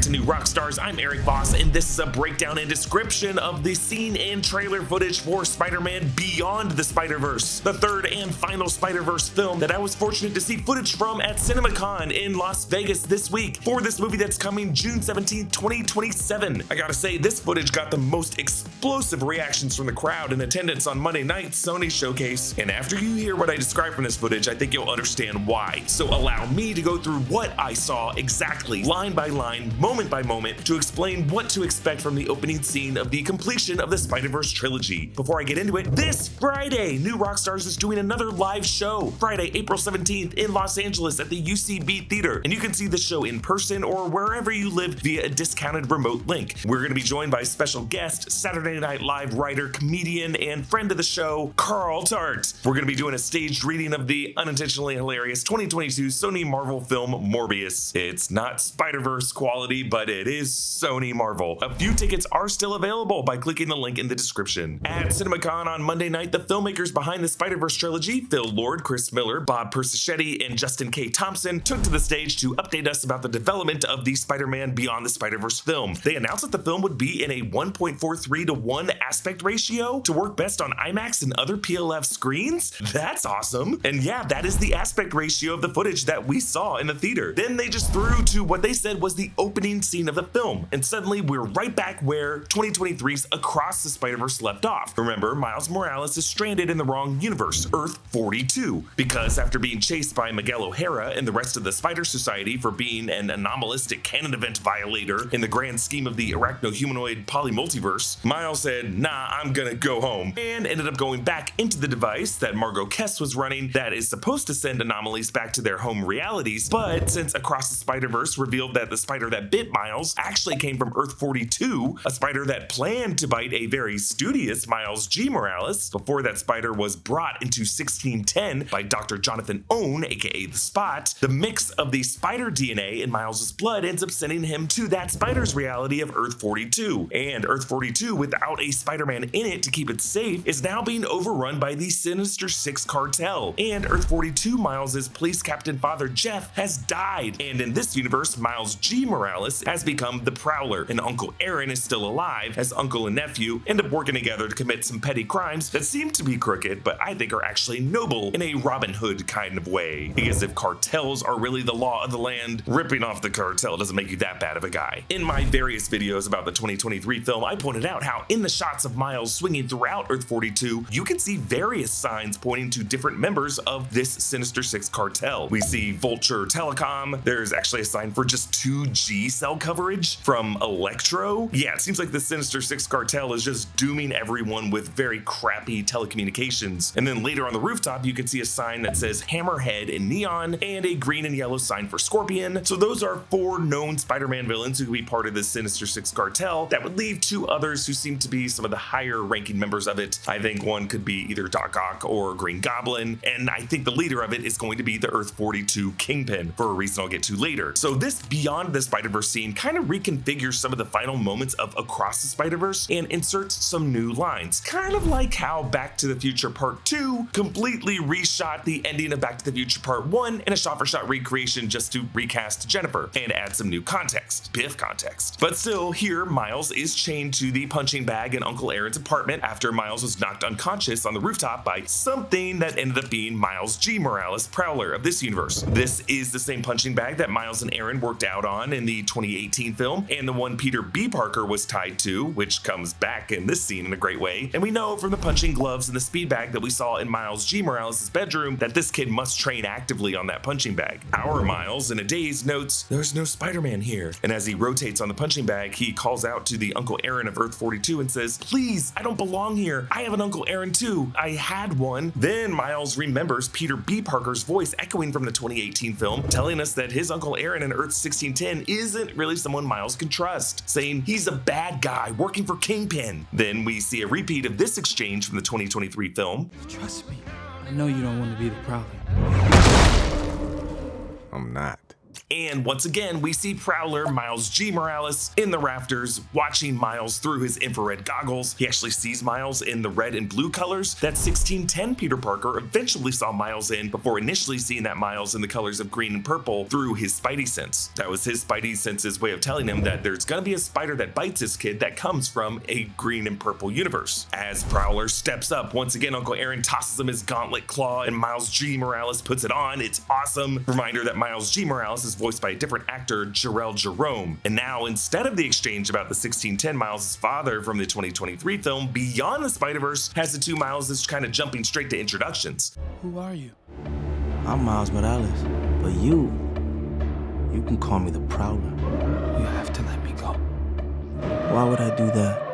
to New Rockstars. I'm Erik Voss, and this is a breakdown and description of the scene and trailer footage for Spider-Man Beyond the Spiderverse, the third and final Spider-Verse film that I was fortunate to see footage from at CinemaCon in Las Vegas this week for this movie that's coming June 17, 2027. I gotta say, this footage got the most explosive reactions from the crowd in attendance on Monday night's Sony showcase, and after you hear what I describe from this footage, I think you'll understand why. So allow me to go through what I saw exactly, line by line, moment by moment, to explain what to expect from the opening scene of the completion of the Spider-Verse trilogy. Before I get into it, this Friday, New Rockstars is doing another live show, Friday, April 17th in Los Angeles at the UCB Theater, and you can see the show in person or wherever you live via a discounted remote link. We're going to be joined by special guest, Saturday Night Live writer, comedian, and friend of the show, Carl Tart. We're going to be doing a staged reading of the unintentionally hilarious 2022 Sony Marvel film Morbius. It's not Spider-Verse quality, but it is Sony Marvel. A few tickets are still available by clicking the link in the description. At CinemaCon on Monday night, the filmmakers behind the Spider-Verse trilogy, Phil Lord, Chris Miller, Bob Persichetti, and Justin K. Thompson, took to the stage to update us about the development of the Spider-Man Beyond the Spiderverse film. They announced that the film would be in a 1.43 to 1 aspect ratio to work best on IMAX and other PLF screens. That's awesome. And yeah, that is the aspect ratio of the footage that we saw in the theater. Then they just threw to what they said was the opening scene of the film, and suddenly we're right back where 2023's Across the Spider-Verse left off. Remember, Miles Morales is stranded in the wrong universe, Earth 42, because after being chased by Miguel O'Hara and the rest of the Spider Society for being an anomalistic canon event violator in the grand scheme of the arachno-humanoid polymultiverse, Miles said, nah, I'm gonna go home, and ended up going back into the device that Margot Kess was running that is supposed to send anomalies back to their home realities. But since Across the Spider-Verse revealed that the spider that bit Miles actually came from Earth 42, a spider that planned to bite a very studious Miles G. Morales before that spider was brought into 1610 by Dr. Jonathan Owen, aka The Spot, the mix of the spider DNA in Miles' blood ends up sending him to that spider's reality of Earth 42. And Earth 42, without a Spider-Man in it to keep it safe, is now being overrun by the Sinister Six cartel. And Earth 42, Miles' police captain father Jeff has died. And in this universe, Miles G. Morales has become the Prowler, and Uncle Aaron is still alive as uncle and nephew end up working together to commit some petty crimes that seem to be crooked, but I think are actually noble in a Robin Hood kind of way. Because if cartels are really the law of the land, ripping off the cartel doesn't make you that bad of a guy. In my various videos about the 2023 film, I pointed out how in the shots of Miles swinging throughout Earth 42, you can see various signs pointing to different members of this Sinister Six cartel. We see Vulture Telecom, there's actually a sign for just 2G cell coverage from Electro. Yeah, it seems like the Sinister Six cartel is just dooming everyone with very crappy telecommunications. And then later on the rooftop, you can see a sign that says Hammerhead in neon and a green and yellow sign for Scorpion. So those are 4 known Spider-Man villains who could be part of the Sinister Six cartel. That would leave 2 others who seem to be some of the higher ranking members of it. I think one could be either Doc Ock or Green Goblin, and I think the leader of it is going to be the Earth 42 Kingpin, for a reason I'll get to later. So this Beyond the Spider-Verse scene kind of reconfigures some of the final moments of Across the Spider-Verse and inserts some new lines, kind of like how Back to the Future Part 2 completely reshot the ending of Back to the Future Part 1 in a shot-for-shot recreation just to recast Jennifer and add some new context, Biff context. But still, here Miles is chained to the punching bag in Uncle Aaron's apartment after Miles was knocked unconscious on the rooftop by something that ended up being Miles G. Morales, Prowler of this universe. This is the same punching bag that Miles and Aaron worked out on in the 2018 film, and the one Peter B. Parker was tied to, which comes back in this scene in a great way. And we know from the punching gloves and the speed bag that we saw in Miles G. Morales' bedroom that this kid must train actively on that punching bag. Our Miles, in a daze, notes, "There's no Spider-Man here." And as he rotates on the punching bag, he calls out to the Uncle Aaron of Earth 42 and says, "Please, I don't belong here. I have an Uncle Aaron too. I had one." Then Miles remembers Peter B. Parker's voice echoing from the 2018 film, telling us that his Uncle Aaron in Earth 1610 isn't really someone Miles can trust, saying he's a bad guy working for Kingpin. Then we see a repeat of this exchange from the 2023 film. "Trust me, I know you don't want to be the Prowler." I'm not. And once again, we see Prowler Miles G. Morales in the rafters watching Miles through his infrared goggles. He actually sees Miles in the red and blue colors that 1610 Peter Parker eventually saw Miles in before initially seeing that Miles in the colors of green and purple through his Spidey sense. That was his Spidey sense's way of telling him that there's gonna be a spider that bites his kid that comes from a green and purple universe. As Prowler steps up, once again, Uncle Aaron tosses him his gauntlet claw and Miles G. Morales puts it on. It's awesome. Reminder that Miles G. Morales is voiced by a different actor, Jarrell Jerome. And now, instead of the exchange about the 1610, Miles' father from the 2023 film Beyond the Spiderverse has the two Mileses kind of jumping straight to introductions. Who are you? I'm Miles Morales, but you can call me the Prowler. You have to let me go. Why would I do that?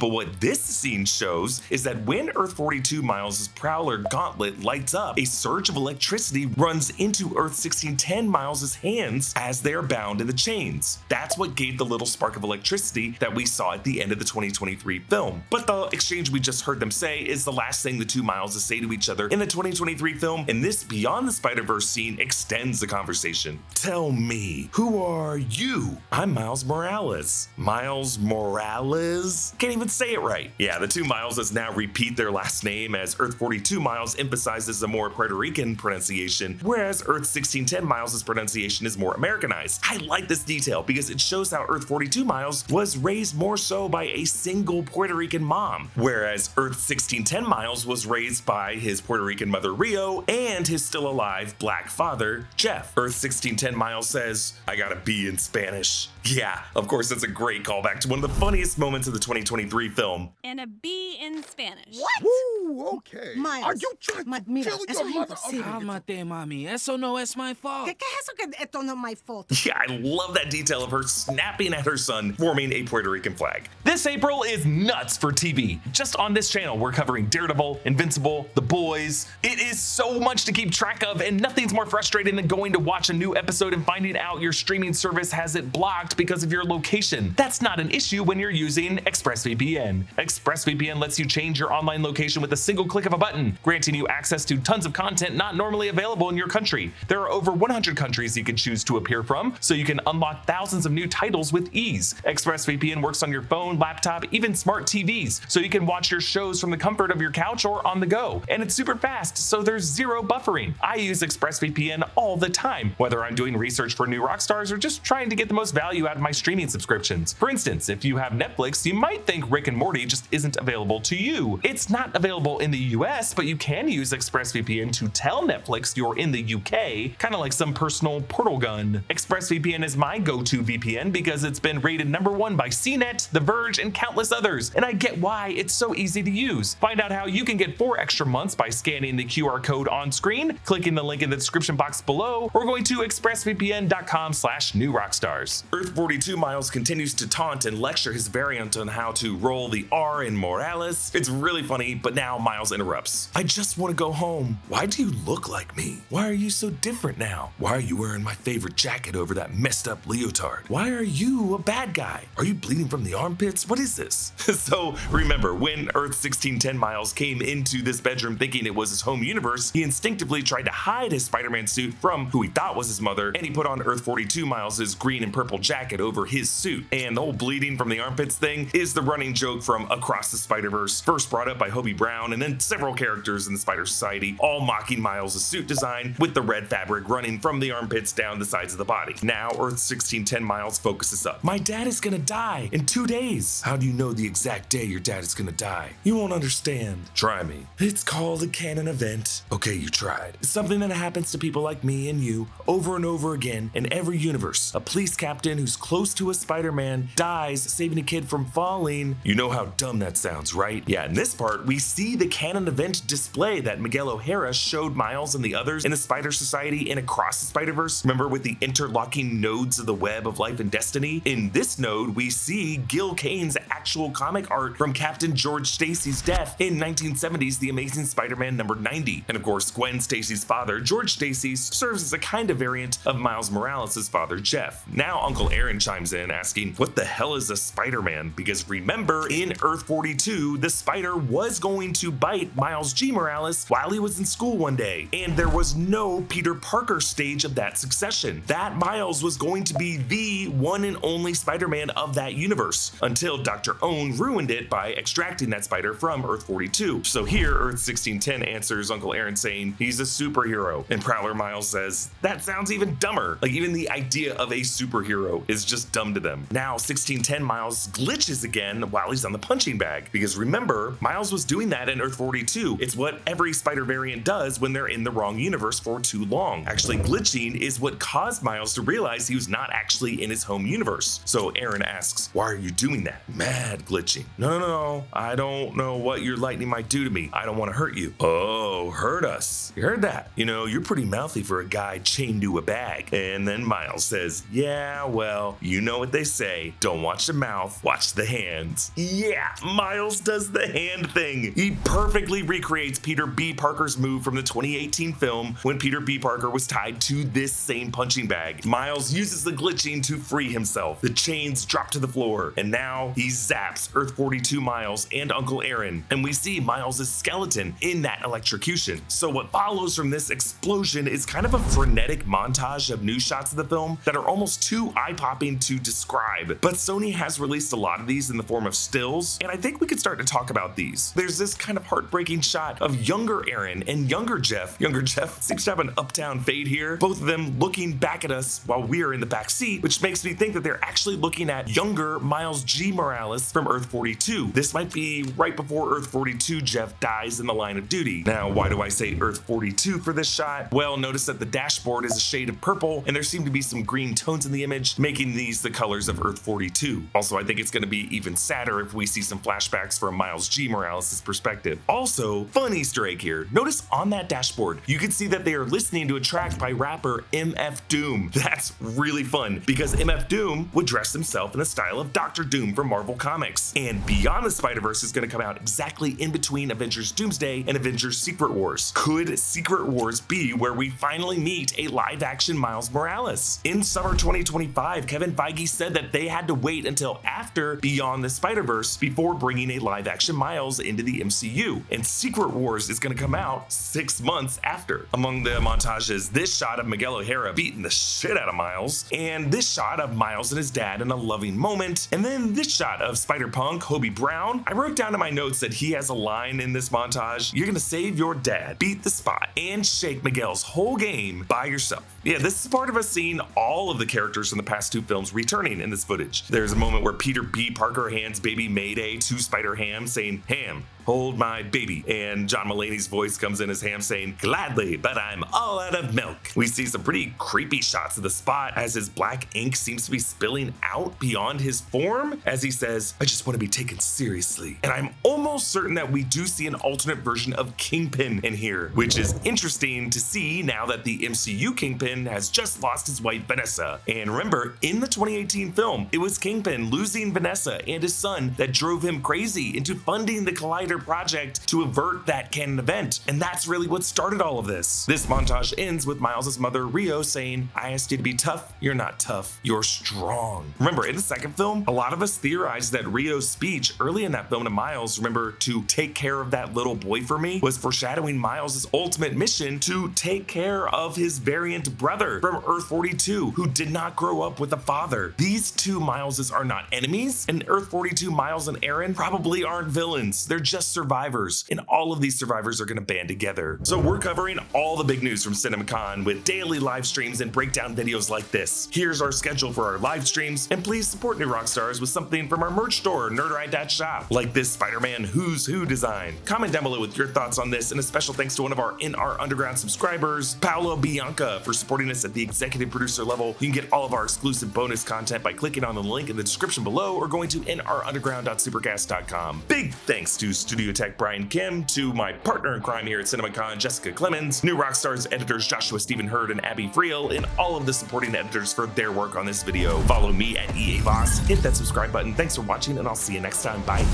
But what this scene shows is that when Earth-42 Miles' Prowler gauntlet lights up, a surge of electricity runs into Earth-1610 Miles' hands as they are bound in the chains. That's what gave the little spark of electricity that we saw at the end of the 2023 film. But the exchange we just heard them say is the last thing the two Mileses say to each other in the 2023 film, and this Beyond the Spider-Verse scene extends the conversation. Tell me, who are you? I'm Miles Morales. Miles Morales? Can't even say it right. Yeah, the two Mileses now repeat their last name as Earth-42 Miles emphasizes a more Puerto Rican pronunciation, whereas Earth-1610 Miles' pronunciation is more Americanized. I like this detail because it shows how Earth-42 Miles was raised more so by a single Puerto Rican mom, whereas Earth-1610 Miles was raised by his Puerto Rican mother Rio and his still alive black father Jeff. Earth-1610 Miles says, "I got a B in Spanish." Yeah, of course, that's a great callback to one of the funniest moments of the 2023 film. And a B in Spanish. What? Woo, okay. Miles, Are you trying to mira, kill eso your es mother? imposible. Cálmate, mami. Eso no es my fault. ¿Qué es eso que esto no es my fault? Yeah, I love that detail of her snapping at her son, forming a Puerto Rican flag. This April is nuts for TV. Just on this channel, we're covering Daredevil, Invincible, The Boys. It is so much to keep track of, and nothing's more frustrating than going to watch a new episode and finding out your streaming service has it blocked because of your location. That's not an issue when you're using ExpressVPN. ExpressVPN lets you change your online location with a single click of a button, granting you access to tons of content not normally available in your country. There are over 100 countries you can choose to appear from, so you can unlock thousands of new titles with ease. ExpressVPN works on your phone, laptop, even smart TVs, so you can watch your shows from the comfort of your couch or on the go. And it's super fast, so there's zero buffering. I use ExpressVPN all the time, whether I'm doing research for new Rockstars or just trying to get the most value out of my streaming subscriptions. For instance, if you have Netflix, you might think Rick and Morty just isn't available to you. It's not available in the US, but you can use ExpressVPN to tell Netflix you're in the UK, kind of like some personal portal gun. ExpressVPN is my go-to VPN because it's been rated #1 by CNET, The Verge, and countless others, and I get why it's so easy to use. Find out how you can get 4 extra months by scanning the QR code on screen, clicking the link in the description box below, or going to expressvpn.com/newrockstars. Earth-42 Miles continues to taunt and lecture his variant on how to roll the R in Morales. It's really funny, but now Miles interrupts. "I just want to go home. Why do you look like me? Why are you so different now? Why are you wearing my favorite jacket over that messed up leotard? Why are you a bad guy? Are you bleeding from the armpits? What is this?" So remember, when Earth-1610 Miles came into this bedroom thinking it was his home universe, he instinctively tried to hide his Spider-Man suit from who he thought was his mother, and he put on Earth-42 Miles' green and purple jacket over his suit. And the whole bleeding from the armpits thing is the running joke from Across the Spider-Verse, first brought up by Hobie Brown and then several characters in the Spider Society, all mocking Miles' suit design with the red fabric running from the armpits down the sides of the body. Now Earth-1610 Miles focuses up. "My dad is gonna die in 2 days. How do you know the exact day your dad is gonna die? You won't understand. Try me. It's called a canon event." Okay, you tried. It's something that happens to people like me and you over and over again in every universe. A police captain who's close to a Spider-Man dies saving a kid from falling. You know how dumb that sounds, right? Yeah, in this part, we see the canon event display that Miguel O'Hara showed Miles and the others in the Spider Society in Across the Spider-Verse. Remember, with the interlocking nodes of the web of life and destiny? In this node, we see Gil Kane's actual comic art from Captain George Stacy's death in 1970's The Amazing Spider-Man number 90. And of course, Gwen Stacy's father, George Stacy, serves as a kind of variant of Miles Morales' father, Jeff. Now Uncle Aaron chimes in asking, "What the hell is a Spider-Man?" Because remember, remember, in Earth 42, the spider was going to bite Miles G. Morales while he was in school one day, and there was no Peter Parker stage of that succession. That Miles was going to be the one and only Spider-Man of that universe, until Dr. Own ruined it by extracting that spider from Earth 42. So here, Earth 1610 answers Uncle Aaron saying he's a superhero, and Prowler Miles says, that sounds even dumber. Like, even the idea of a superhero is just dumb to them. Now 1610 Miles glitches again while he's on the punching bag, because remember, Miles was doing that in Earth 42. It's what every spider variant does when they're in the wrong universe for too long. Actually, glitching is what caused Miles to realize he was not actually in his home universe. So Aaron asks, why are you doing that? Mad glitching. No, I don't know what your lightning might do to me. I don't want to hurt you. Oh, hurt us. You heard that? You know, you're pretty mouthy for a guy chained to a bag. And then Miles says, yeah, well, you know what they say. Don't watch the mouth, watch the hands. Yeah, Miles does the hand thing. He perfectly recreates Peter B. Parker's move from the 2018 film when Peter B. Parker was tied to this same punching bag. Miles uses the glitching to free himself. The chains drop to the floor, and now he zaps Earth 42 Miles and Uncle Aaron, and we see Miles' skeleton in that electrocution. So what follows from this explosion is kind of a frenetic montage of new shots of the film that are almost too eye-popping to describe, but Sony has released a lot of these in the form of stills, and I think we could start to talk about these. There's this kind of heartbreaking shot of younger Aaron and younger Jeff. Younger Jeff seems to have an uptown fade here, both of them looking back at us while we are in the back seat, which makes me think that they're actually looking at younger Miles G. Morales from Earth 42. This might be right before Earth 42 Jeff dies in the line of duty. Now, why do I say Earth 42 for this shot? Well, notice that the dashboard is a shade of purple, and there seem to be some green tones in the image, making these the colors of Earth 42. Also, I think it's going to be even sadder if we see some flashbacks from Miles G. Morales' perspective. Also, fun Easter egg here. Notice on that dashboard, you can see that they are listening to a track by rapper MF Doom. That's really fun, because MF Doom would dress himself in the style of Dr. Doom from Marvel Comics. And Beyond the Spiderverse is going to come out exactly in between Avengers Doomsday and Avengers Secret Wars. Could Secret Wars be where we finally meet a live-action Miles Morales? In summer 2025, Kevin Feige said that they had to wait until after Beyond the Spiderverse before bringing a live-action Miles into the MCU, and Secret Wars is going to come out 6 months after. Among the montages, this shot of Miguel O'Hara beating the shit out of Miles, and this shot of Miles and his dad in a loving moment, and then this shot of Spider-Punk, Hobie Brown. I wrote down in my notes that he has a line in this montage: you're gonna save your dad, beat the spot, and shake Miguel's whole game by yourself. Yeah, this is part of us seeing all of the characters from the past two films returning in this footage. There's a moment where Peter B. Parker hands baby Mayday to Spider-Ham, saying, Ham, hold my baby. And John Mulaney's voice comes in as Ham saying, gladly, but I'm all out of milk. We see some pretty creepy shots of the spot as his black ink seems to be spilling out beyond his form as he says, I just want to be taken seriously. And I'm almost certain that we do see an alternate version of Kingpin in here, which is interesting to see now that the MCU Kingpin has just lost his wife Vanessa. And remember, in the 2018 film, it was Kingpin losing Vanessa and his son that drove him crazy into funding the Collider project to avert that canon event. And that's really what started all of this. This montage ends with Miles' mother Rio saying, I asked you to be tough, you're not tough, you're strong. Remember, in the second film, a lot of us theorized that Rio's speech early in that film to Miles, remember, to take care of that little boy for me, was foreshadowing Miles' ultimate mission to take care of his variant brother from Earth 42, who did not grow up with a father. These two Mileses are not enemies, and Earth 42 Miles and Aaron probably aren't villains. They're just survivors, and all of these survivors are going to band together. So we're covering all the big news from CinemaCon with daily live streams and breakdown videos like this. Here's our schedule for our live streams, and please support New Rockstars with something from our merch store, nerdride.shop, like this Spider-Man Who's Who design. Comment down below with your thoughts on this, and a special thanks to one of our In Our Underground subscribers, Paulo Bianca, for supporting us at the executive producer level. You can get all of our exclusive bonus content by clicking on the link in the description below or going toinourunderground.supercast.com. Big thanks to Studio Tech Brian Kim, to my partner in crime here at CinemaCon, Jessica Clemons, New Rockstars editors Joshua Stephen Hurd and Abby Freel, and all of the supporting editors for their work on this video. Follow me at EA Voss, hit that subscribe button. Thanks for watching, and I'll see you next time. Bye.